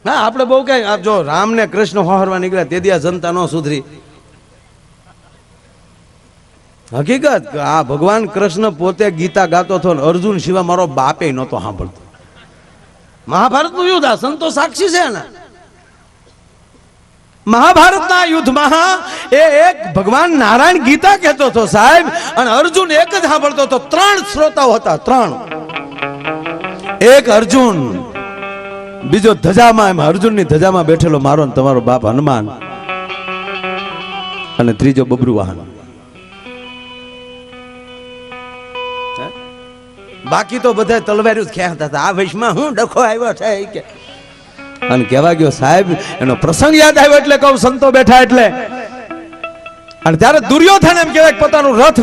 હા આપણે બહુ કઈ જો રામ ને કૃષ્ણ હોહરવા નીકળ્યા તે દિયા જનતા ન સુધરી. હકીકત આ ભગવાન કૃષ્ણ પોતે ગીતા ગાતો હતો ને અર્જુન સિવાય મારો બાપે નહોતો સાંભળતો. મહાભારતનું યુદ્ધ આ સંતો સાક્ષી છે ને. મહાભારતના યુદ્ધમાં એ એક ભગવાન નારાયણ ગીતા કહેતો હતો સાહેબ, અને અર્જુન એક જ સાંભળતો હતો. 3 શ્રોતાઓ હતા, 3. એક અર્જુન, બીજો ધજામાં, એમ અર્જુનની ધજામાં બેઠેલો મારો ને તમારો બાપ હનુમાન, અને ત્રીજો બબરુ વાહન. બાકી તો બધા તલવારીઓ જ ખેંચતા હતા. આ વૈશમાં હું ડખો આવ્યો છે કે, અને કહેવા ગયો સાહેબ એનો પ્રસંગ યાદ આવ્યો એટલે કહું સંતો બેઠા એટલે. અને ત્યારે દુર્યોધન એમ કહેવાય પોતાનું રથ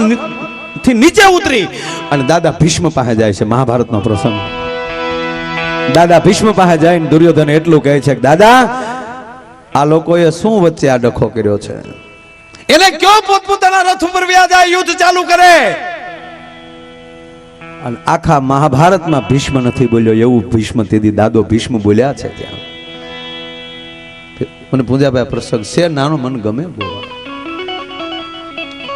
થી નીચે ઉતરી અને દાદા ભીષ્મ પાસે જાય છે. મહાભારતનો પ્રસંગ. દાદા ભીષ્મ પાસે જઈને દુર્યોધન એટલું કહે છે કે દાદા આ લોકોએ શું વચ્ચે આ ડખો કર્યો છે, એને કયો પોતપોતાના રથ ઉપર વ્યા જાય, યુદ્ધ ચાલુ કરે. અને આખા મહાભારતમાં ભીષ્મ નથી બોલ્યો એવું ભીષ્મ તેથી દાદો ભીષ્મ બોલ્યા છે. ત્યાં મને પૂજાભાઈ પ્રસંગ છે નાનો, મને ગમે બોલવા.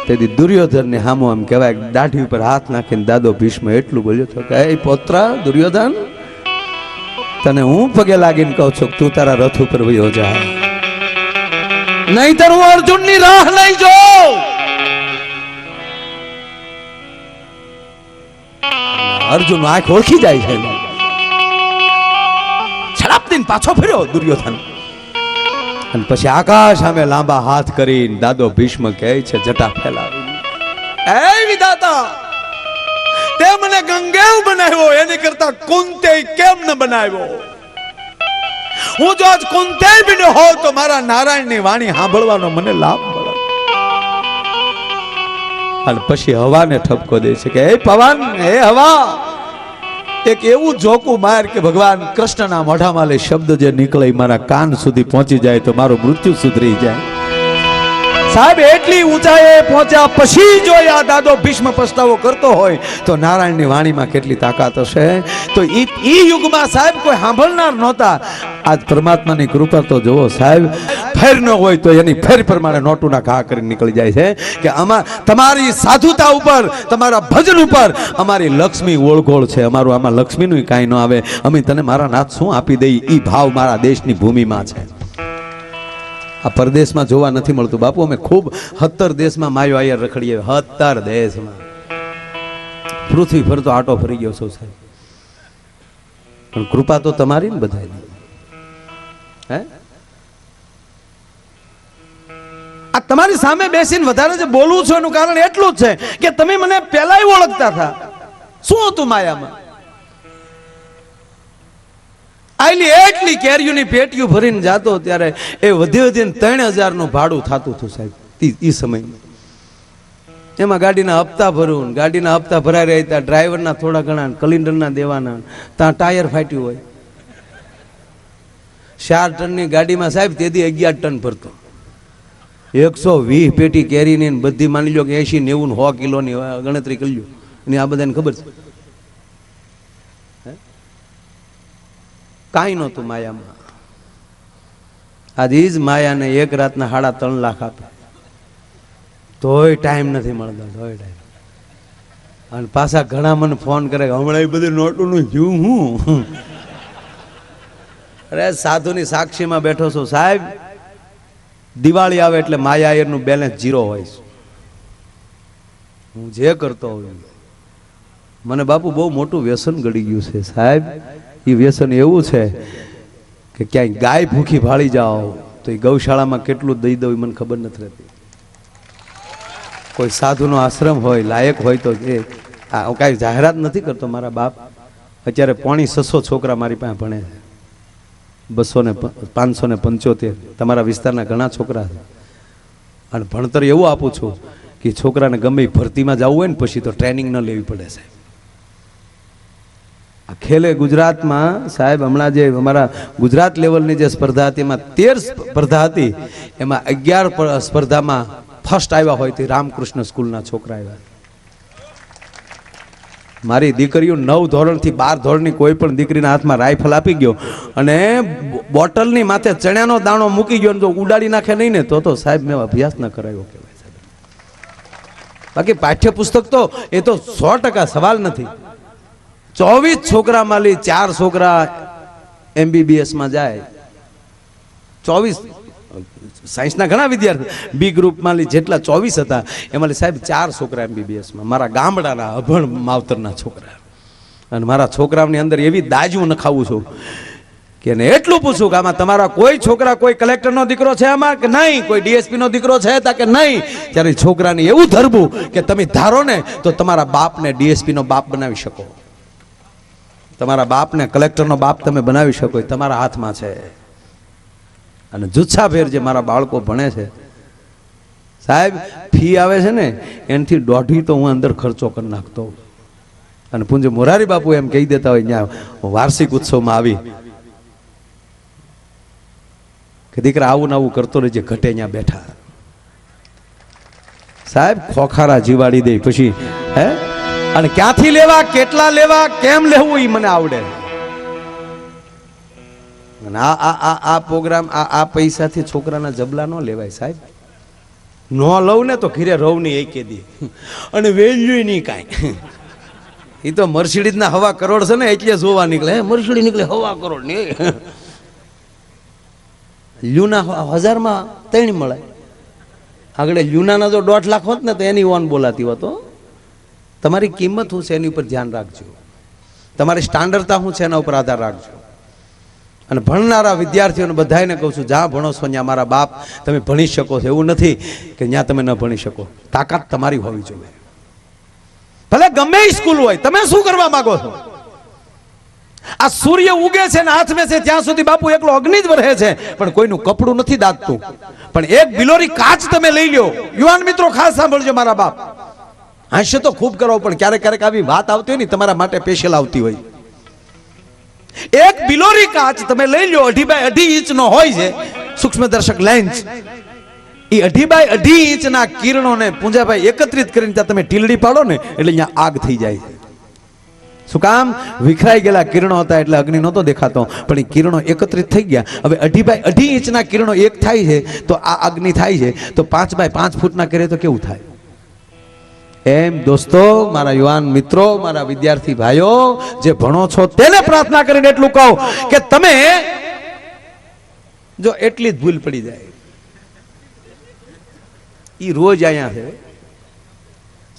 તેથી દુર્યોધન ને હામો એમ કહેવાય દાઢી ઉપર હાથ નાખીને દાદો ભીષ્મ એટલું બોલ્યો હતો કે એ પુત્ર દુર્યોધન, તને હું પગે લાગીને કહું છું તું તારા રથ ઉપર વયો જા, નહીંતર હું અર્જુન ની રાહ લઈ જાઉં. અર્જુન આંખ ઓળખી જાય છે. છડાપ દઈને પાછો ફર્યો દુર્યોધન. અને પછી આકાશ સામે લાંબા હાથ કરીને દાદો ભીષ્મ કહે છે જટા ફેલાવી, એ વિધાતા તે મને ગંગેવ બનાવ્યો, એની કરતા કુંતેય કેમ ન બનાવ્યો? હું જો આજ કુંતેય બી ન હોઉં તો મારા નારાયણની વાણી સાંભળવાનો મને લાભ મળે. અને પછી હવાને ઠપકો દે છે કે એ પવન, એ હવા, એક એવું જોકું માર કે ભગવાન કૃષ્ણના મોઢામાં લે શબ્દ જે નીકળે મારા કાન સુધી પહોંચી જાય તો મારું મૃત્યુ સુધરી જાય. સાહેબ એટલી ઊંચાઈએ પહોંચ્યા પછી જો આ દાદો ભીષ્મ પસ્તાવો કરતો હોય તો નારાયણની વાણીમાં કેટલી તાકાત હશે. તો ઈ યુગમાં સાહેબ કોઈ સાંભળનાર નહોતા. આજ પરમાત્માની કૃપા તો જુઓ સાહેબ, ફેર ન હોય તો એની ફેર પ્રમાણે નોટુના ઘા કરીને નીકળી જાય છે કે આમાં તમારી સાધુતા ઉપર, તમારા ભજન ઉપર અમારી લક્ષ્મી ઓળઘોળ છે. અમારું આમાં લક્ષ્મીનું કાંઈ ન આવે. અમે તને મારા નાથ શું આપી દઈ, ઈ ભાવ મારા દેશની ભૂમિમાં છે. આ પરદેશમાં જોવા નથી મળતું બાપુ. અમે ખૂબ 17 દેશમાં માયો આયર રખડીએ, 17 દેશમાં. પૃથ્વી પર તો આટો ફરી ગયો છો સાહેબ, પણ કૃપા તો તમારી ને બધાની. હે આ તમારી સામે બેસીને વધારે જે બોલવું છું એનું કારણ એટલું જ છે કે તમે મને પહેલા ઓળખતા હતા. શું હતું માયામાં? આટલી એટલી કેરીઓની પેટીઓ ભરીને જાતો ત્યારે એ વધી વધીને 3000 નું ભાડું થતું હતું સાહેબ એ સમયમાં. એમાં ગાડીના હપ્તા ભરું, ગાડીના હપ્તા ભરાઈ રહ્યા ત્યાં ડ્રાઈવરના થોડા ઘણા, કલિન્ડરના દેવાના, ત્યાં ટાયર ફાટ્યું હોય. 4 ટનની ગાડીમાં સાહેબ તેથી 11 ટન ભરતો. 120 પેટી કેરીની બધી માની લો કે 80, 90, 100 કિલોની ગણતરી કરી લો. અને આ બધાને ખબર છે કાંઈ નહોતું માયામાં. આજે જ માયાને એક રાતના 3.5 લાખ આપે તોય ટાઈમ નથી મળતો, તોય ટાઈમ. અને પાછા ઘણા મને ફોન કરે હમણાં એ બધી નોટોનું જ્યું હું. અરે સાધુની સાક્ષીમાં બેઠો છું સાહેબ. દિવાળી આવે એટલે માયાયરનું બેલેન્સ 0 હોય છે. હું જે કરતો હોઉં મને બાપુ બહુ મોટું વ્યસન ગળી ગયું છે સાહેબ. એ વ્યસન એવું છે કે ક્યાંય ગાય ભૂખી ભાળી જાઓ તો એ ગૌશાળામાં કેટલું દઈ દઉં મને ખબર નથી રહેતી. કોઈ સાધુનો આશ્રમ હોય, લાયક હોય તો એ કાંઈ જાહેરાત નથી કરતો. મારા બાપ અત્યારે 650 છોકરા મારી પાસે ભણે છે. 575 તમારા વિસ્તારના ઘણા છોકરા છે. અને ભણતર એવું આપું છું કે છોકરાને ગમે ભરતીમાં જવું હોય ને પછી તો ટ્રેનિંગ ન લેવી પડે છે. આ ખેલે ગુજરાતમાં સાહેબ હમણાં જે અમારા ગુજરાત લેવલની જે સ્પર્ધા હતી એમાં 13 સ્પર્ધા હતી, એમાં 11 સ્પર્ધામાં ફર્સ્ટ આવ્યા હોય તે રામકૃષ્ણ સ્કૂલના છોકરા આવ્યા. મારી દીકરીઓ 9 ધોરણથી 12 ધોરણની કોઈ પણ દીકરીના હાથમાં રાઇફલ આપી ગયો અને બોટલની માથે ચણાનો દાણો મૂકી ગયો, જો ઉડાડી નાખે નહીં ને તો સાહેબ મેં અભ્યાસ ન કરાયો કહેવાય સાહેબ. બાકી પાઠ્યપુસ્તક તો એ તો 100% સવાલ નથી. 24 છોકરામાં 4 છોકરા MBBS માં જાય, 24 સાયન્સના ઘણા વિદ્યાર્થી બી ગ્રુપમાં જેટલા 24 હતા એમાં સાહેબ 4 છોકરા MBBS માં, મારા ગામડાના અભણ માવતરના છોકરા. અને મારા છોકરાની અંદર એવી દાજુ નખાવું છું કે એને એટલું પૂછું કે આમાં તમારા કોઈ છોકરા કોઈ કલેક્ટરનો દીકરો છે આમાં કે નહીં, કોઈ DSP નો દીકરો છે તા કે નહીં. ત્યારે છોકરાને એવું ધરવું કે તમે ધારો ને તો તમારા બાપને DSP નો બાપ બનાવી શકો, તમારા બાપને કલેક્ટરનો બાપ તમે બનાવી શકો, એ તમારા હાથમાં છે. અને જુસ્સાભેર જે મારા બાળકો ભણે છે સાહેબ, ફી આવે છે ને એનાથી 1.5 તો હું અંદર ખર્ચો કરી નાખતો. અને પૂજ્ય મોરારી બાપુ એમ કહી દેતા હોય ત્યાં વાર્ષિક ઉત્સવમાં આવી કે દીકરા આવું ને આવું કરતો રહેજે, ઘટે ત્યાં બેઠા સાહેબ ખોખારા જીવાડી દે પછી હે. અને ક્યાંથી લેવા, કેટલા લેવા, કેમ લેવું એ મને આવડે. અને આ પ્રોગ્રામ આ પૈસાથી છોકરાના જબલા ન લેવાય સાહેબ. ન લઉં ને તો ઘીરે રવ ની એકે દી અને વેલ્યુ નહીં કાંઈ. એ તો મર્સિડીઝ ના 1.25 કરોડ છે ને એટલે જોવા નીકળે, મર્સિડીઝ નીકળે 1.25 કરોડ ની. લ્યુના 1000 માં 3 મળે. આગળ લ્યુનાના જો 1.5 લાખ હોત ને તો એની ઓન બોલાતી હોતો. તમારી કિંમત શું છે એની ઉપર ધ્યાન રાખજો, તમારી સ્ટાન્ડર્ડતા શું છે એના ઉપર આધાર રાખજો. અને ભણનારા વિદ્યાર્થીઓને બધાને કહું છું, જ્યાં ભણો છો ત્યાં મારા બાપ તમે ભણી શકો છો, એવું નથી કે ત્યાં તમે ન ભણી શકો. તાકાત તમારી હોવી જોઈએ, ભલે ગમે સ્કૂલ હોય. તમે શું કરવા માંગો છો? આ સૂર્ય ઉગે છે ને હાથમે છે ત્યાં સુધી બાપુ એકલો અગ્નિ જ વરહે છે, પણ કોઈનું કપડું નથી દાદતું. પણ એક બિલોરી કાચ તમે લઈ લો. યુવાન મિત્રો ખાસ સાંભળજો, મારા બાપ હાસ્ય તો ખૂબ કરો, પણ ક્યારેક ક્યારેક આવી વાત આવતી હોય ને તમારા માટે સ્પેશિયલ આવતી હોય. એક બિલોરી કાચ તમે લઈ લો, 2.5 બાય 2.5 ઇંચનો હોય છે સૂક્ષ્મદર્શક લેન્સ. એ 2.5 બાય 2.5 ઇંચના કિરણોને પૂંજાભાઈ એકત્રિત કરીને ત્યાં તમે ટીલડી પાડો ને એટલે અહીંયા આગ થઈ જાય છે. શું કામ? વિખરાઈ ગયેલા કિરણો હતા એટલે અગ્નિ નહોતો દેખાતો, પણ એ કિરણો એકત્રિત થઈ ગયા. હવે 2.5 બાય 2.5 ઇંચના કિરણો એક થાય છે તો આ અગ્નિ થાય છે, તો 5 બાય 5 ફૂટના કરે તો કેવું થાય? એમ દોસ્તો, મારા યુવાન મિત્રો, મારા વિદ્યાર્થી ભાઈઓ જે ભણો છો તેને પ્રાર્થના કરીને એટલું કહો કે તમે જો એટલી જ ભૂલ પડી જાય, ઈ રોજ અહીંયા છે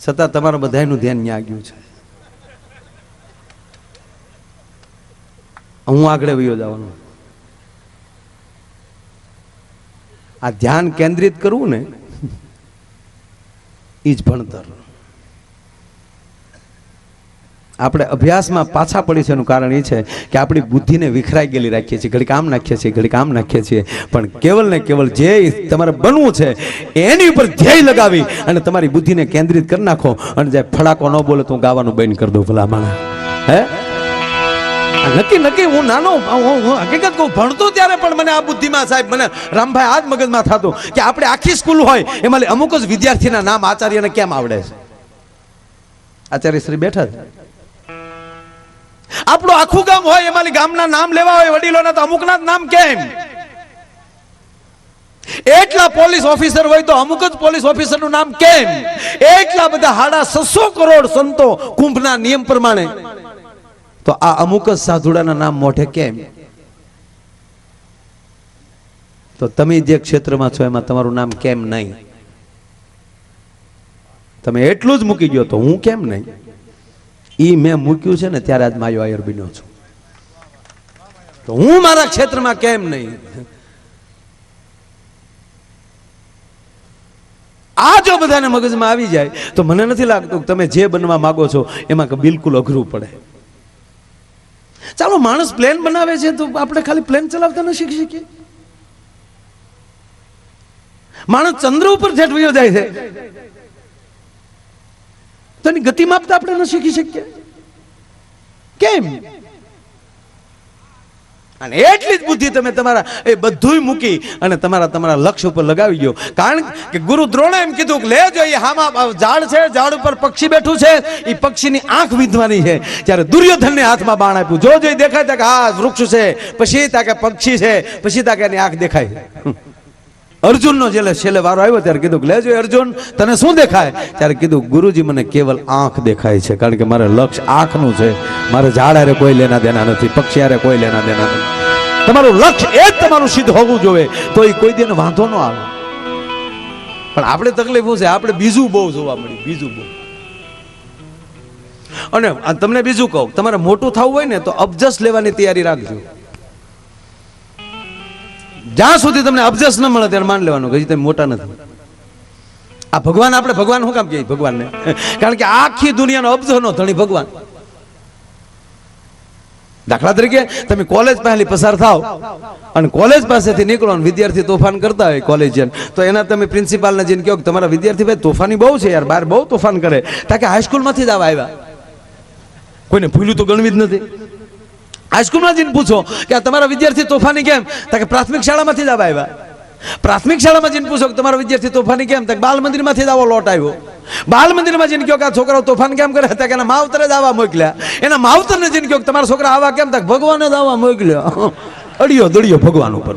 છતાં તમારા બધાનું ધ્યાન ન્યા ગયું છે. હું આગળ વયો જવાનું. આ ધ્યાન કેન્દ્રિત કરવું ને ઈ જ ભણતર. આપણે અભ્યાસમાં પાછા પડી છે એનું કારણ એ છે કે આપણી બુદ્ધિને વિખરાઈ ગયેલી રાખીએ છીએ. ઘડીક આમ નાખીએ છીએ, ઘડીક આમ નાખીએ છીએ. પણ કેવલ ને કેવલ જે તમારે બનવું છે એની ઉપર ધ્યેય લગાવી અને તમારી બુદ્ધિને કેન્દ્રિત કરી નાખો. અને જે ફડાકો ન બોલે તો હું ગાવાનું બંધ કરી દઉં ભલા માણસ. હે નક્કી હું નાનો હું હકીકત કહું, ભણતો ત્યારે પણ મને આ બુદ્ધિમાં સાહેબ મને રામભાઈ આજ મગજમાં થતું કે આપણે આખી સ્કૂલ હોય એમાં અમુક જ વિદ્યાર્થીના નામ આચાર્યને કેમ આવડે છે? આચાર્ય શ્રી બેઠા છે. આપણું આખું ગામ હોય એમાં ગામના નામ લેવા હોય વડીલોના, તો અમુકના નામ કેમ? એટલા પોલીસ ઓફિસર હોય તો અમુક જ પોલીસ ઓફિસરનું નામ કેમ? એટલા બધા 650 કરોડ સંતો કુંભના નિયમ પ્રમાણે, તો આ અમુક જ સાધુડાના નામ મોઢે કેમ? તો તમે જે ક્ષેત્રમાં છો એમાં તમારું નામ કેમ નહીં? તમે એટલું જ મૂકી ગયો તો હું કેમ નહીં? ઈ મેં મૂક્યું છે ને ત્યારે આજ માયો આયર બન્યો છું. તો હું મારા ક્ષેત્રમાં કેમ નહીં? આ જો બધાને મગજમાં આવી જાય તો મને નથી લાગતું તમે જે બનવા માંગો છો એમાં બિલકુલ અઘરું પડે. ચાલો માણસ પ્લેન બનાવે છે તો આપણે ખાલી પ્લેન ચલાવતા ન શીખી શકીએ? માણસ ચંદ્ર ઉપર જેટ વયો જાય છે તો એની ગતિ માપતા આપણે ન શીખી શકીએ? કેમ? અને એટલી જ બુદ્ધિ તમે તમારા એ બધુંય મૂકી અને તમારા લક્ષ્ય ઉપર લગાવી ગયો. કારણ કે ગુરુ દ્રોણે એમ કીધું કે લેજો એ હામાં ઝાડ છે, ઝાડ ઉપર પક્ષી બેઠું છે, એ પક્ષીની આંખ વીંધવાની છે. ત્યારે દુર્યોધનને હાથમાં બાણ આપ્યું. જો જોઈ દેખાય ત્યાં કે આ વૃક્ષ છે, પછી ત્યાં કે પક્ષી છે, પછી ત્યાં કે એની આંખ દેખાય. અર્જુનનો છેલ્લે વારો આવ્યો ત્યારે કીધું કે લેજો અર્જુન તને શું દેખાય? ત્યારે કીધું ગુરુજી મને કેવલ આંખ દેખાય છે, કારણ કે મારે લક્ષ્ય આંખનું છે. મારે ઝાડ હારે કોઈ લેના દેના નથી, પક્ષી હારે કોઈ લેના દેના નથી. તમારું લક્ષ્ય એ જ તમારું સિદ્ધ હોવું જોઈએ, તો એ કોઈ દિન વાંધો ન આવે. પણ આપણે તકલીફ છે, આપણે બીજું બહુ જોવા મળ્યું, બીજું બહુ. અને તમને બીજું કહું, તમારે મોટું થવું હોય ને તો અબજસ લેવાની તૈયારી રાખજો. જ્યાં સુધી તમને અબજસ ન મળે ત્યારે માન લેવાનું કે તમે મોટા નથી. આ ભગવાન, આપણે ભગવાન શું કામ કહીએ ભગવાનને? કારણ કે આખી દુનિયાનો અબજનો ધણી ભગવાન. દાખલા તરીકે તમે કોલેજ પહેલી પસાર થાવ અને કોલેજ પાસેથી નીકળો અને વિદ્યાર્થી તોફાન કરતા હોય કોલેજિયન, તો એના તમે પ્રિન્સિપાલને જઈને કહો કે તમારા વિદ્યાર્થી ભાઈ તોફાની બહુ છે યાર, બહાર બહુ તોફાન કરે. તાકે હાઈસ્કૂલમાંથી જ આવ્યા, કોઈને ભૂલ્યું તો ગણવી જ નથી. હાઈસ્કૂલમાં જઈને પૂછો કે આ તમારા વિદ્યાર્થી તોફાની કેમ? તાકે પ્રાથમિક શાળામાંથી જ આવ્યા. પ્રાથમિક શાળામાં જઈને પૂછો કે તમારા વિદ્યાર્થી તોફાની કેમ? તાકે બાલ મંદિરમાંથી જ આવો લોટ આવ્યો. બાલ મંદિરમાં જઈને કહો કે આ છોકરાઓ તોફાન કેમ કરે? તાકે એના માવતરે જ આવા મોકલ્યા. એના માવતરને જઈને કહો કે તમારા છોકરા આવા કેમ? તાકે ભગવાને જ આવા મોકલ્યા. અડિયો દડિયો ભગવાન ઉપર.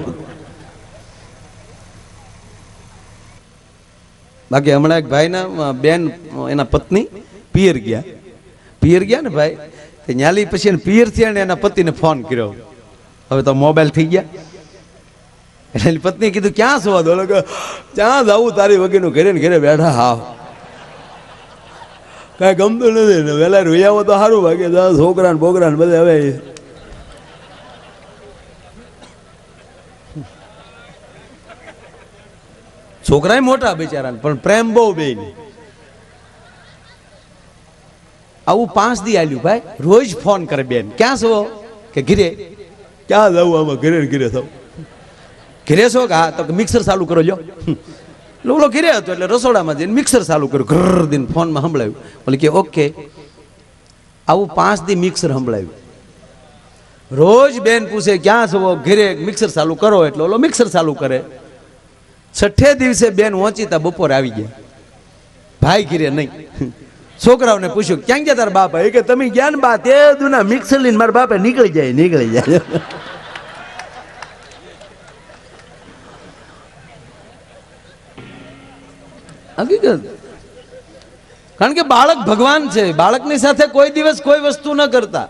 બાકી હમણાં એક ભાઈના બેન, એના પત્ની પિયર ગયા ને ભાઈ, ન્યાલી પછી એને પિયર થયા ને એના પતિને ફોન કર્યો. હવે તો મોબાઈલ થઈ ગયા. એટલે પત્ની કીધું ક્યાં છો? ક્યાં જવું તારી વગેરેનું, ઘરે ને ઘરે બેઠા. હા કાંઈ ગમતું નથી ને, વહેલા રોઈ આવો તો સારું. ભાગે છોકરા ને બોકરા ને બધા હવે છોકરા મોટા બિચારા, પણ પ્રેમ બહુ બે. આવું 5 દી આલ્યું ભાઈ. રોજ ફોન કરે બેન, ક્યાં છો? કે ઘરે. ક્યાં જવું? આમાં ઘરે ઘરે થવું. ઘરે છો કે હા? તો મિક્સર ચાલુ કરો લ્યો. લોલો ઘરે હતો એટલે રસોડામાં જઈને મિક્સર ચાલુ કર્યું. ઘર દિન ફોનમાં સંભળાયું. બોલે કે ઓકે. આવું 5 દી મિક્સર સંભળાયું. રોજ બેન પૂછે ક્યાં છો? ઘરે. મિક્સર ચાલુ કરો એટલે ઓલો મિક્સર ચાલુ કરે. 6 દિવસે બેન ઓંચીતા બપોરે આવી ગયા. ભાઈ ઘરે નહીં. છોકરાઓને પૂછ્યું ક્યાં ગયા તારા બાપા? એ કે તમે ગયા ને બા, તે દુના મિક્સર લઈને મારા બાપા નીકળી જાય. હકીકત. કારણ કે બાળક ભગવાન છે. બાળકની સાથે કોઈ દિવસ કોઈ વસ્તુ ન કરતા.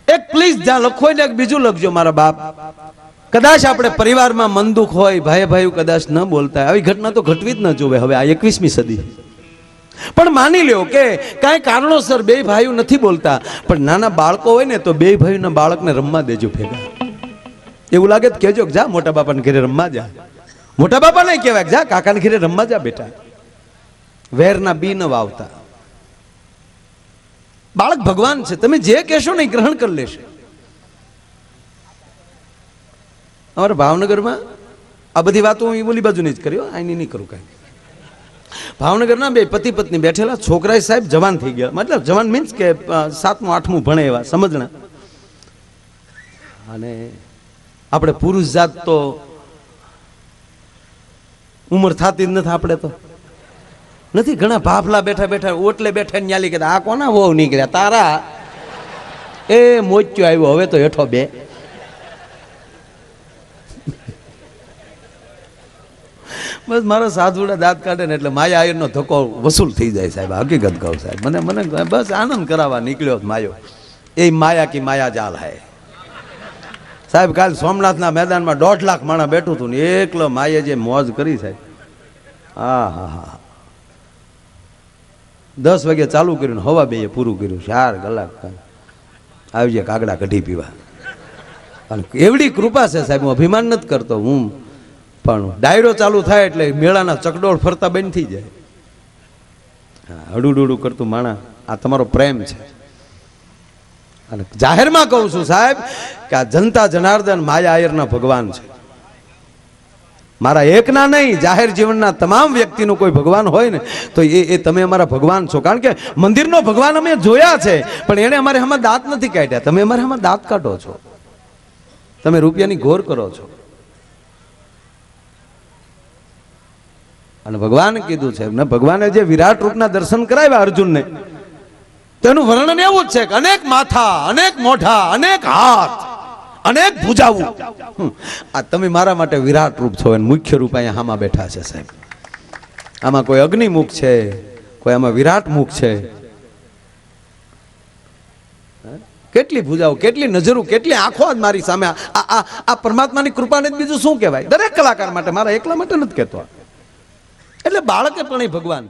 એક પ્લીઝ જ્યાં લખો ને એક બીજું લખજો મારા બાપ. કદાચ આપણે પરિવારમાં મન દુઃખ હોય, ભાઈ ભાઈ કદાચ ન બોલતા, આવી ઘટના તો ઘટવી જ ન જોવે. હવે આ 21મી સદી. પણ માની લ્યો કે કાંઈ કારણોસર બે ભાઈઓ નથી બોલતા, પણ નાના બાળકો હોય ને તો બે ભાઈઓના બાળકને રમવા દેજો ભેગા. એવું લાગે તો કહેજો કે જા મોટા બાપાને ઘરે રમવા જા. મોટા બાપા નહીં કહેવાય જા કાકાને ઘરે રમવા જા બેટા. વેરના બી ન વાવતા. બાળક ભગવાન છે. તમે જે કહેશો ને એ ગ્રહણ કરી લેશે. અમારા ભાવનગરમાં આ બધી વાતો હું બોલી બાજુ નહીં જ કર્યો, આની નહીં કરું કાંઈ. ભાવનગરના બે પતિ પત્ની બેઠેલા. છોકરા સાહેબ જવાન થઈ ગયા, મતલબ જવાન મીન્સ કે 7મું 8મું ભણે એવા સમજણા. અને આપણે પુરુષ જાત તો ઉંમર થતી જ નથી. આપણે તો નથી. ઘણા ભાફલા બેઠા બેઠા ઓટલે બેઠા ન્યાલી કે આ કોના વહુ નીકળ્યા તારા? એ મોચ્યો આવ્યો, હવે તો હેઠો બે. બસ મારો સાધુડા દાંત કાઢે ને એટલે માયા આયરનો ધક્કો વસૂલ થઈ જાય સાહેબ. હકીકત કહું સાહેબ, મને બસ આનંદ કરાવવા નીકળ્યો માયો. એ માયા કી માયા જાલ હૈ સાહેબ. કાલ સોમનાથના મેદાનમાં 1.5 લાખ માણસ બેઠું હતું ને એકલો માયે જે મોજ કરી સાહેબ. હા હા હા. 10 વાગે ચાલુ કર્યું ને હવા 2 પૂરું કર્યું. 4 કલાક આવી જાય કાગડા કઢી પીવા. એવડી કૃપા છે સાહેબ. હું અભિમાન નથી કરતો હું, પણ ડાયરો ચાલુ થાય એટલે મેળાના ચકડોળ ફરતા બંધ થઈ જાય. હડુડુડું કરતું માણા. આ તમારો પ્રેમ છે. અને જાહેરમાં કહું છું સાહેબ કે આ જનતા જનાર્દન માયા આયરના ભગવાન છે. મારા એકના નહીં, જાહેર જીવનના તમામ વ્યક્તિનું કોઈ ભગવાન હોય ને તો એ તમે અમારા ભગવાન છો. કારણ કે મંદિરનો ભગવાન અમે જોયા છે, પણ એને અમારે આમાં દાંત નથી કાઢ્યા. તમે અમારે આમાં દાંત કાઢો છો, તમે રૂપિયાની ઘોર કરો છો. અને ભગવાન કીધું છે ને, ભગવાને જે વિરાટ રૂપના દર્શન કરાવ્યા અર્જુનને, તેનું વર્ણન એવું જ છે કે અનેક માથા, અનેક મોઢા, અનેક હાથ, અનેક ભુજાઓ. આ તમે મારા માટે વિરાટ રૂપ છો, અને મુખ્ય રૂપ અહીંયા આમાં બેઠા છે સાહેબ. આમાં કોઈ અગ્નિમુખ છે, કોઈ આમાં વિરાટ મુખ છે. કેટલી ભુજાઓ, કેટલી નજરો, કેટલી આંખો જ મારી સામે. આ પરમાત્માની કૃપાને જ બીજું શું કહેવાય? દરેક કલાકાર માટે, મારા એકલા માટે નથી કહેતો. એટલે બાળકે પણ એ ભગવાન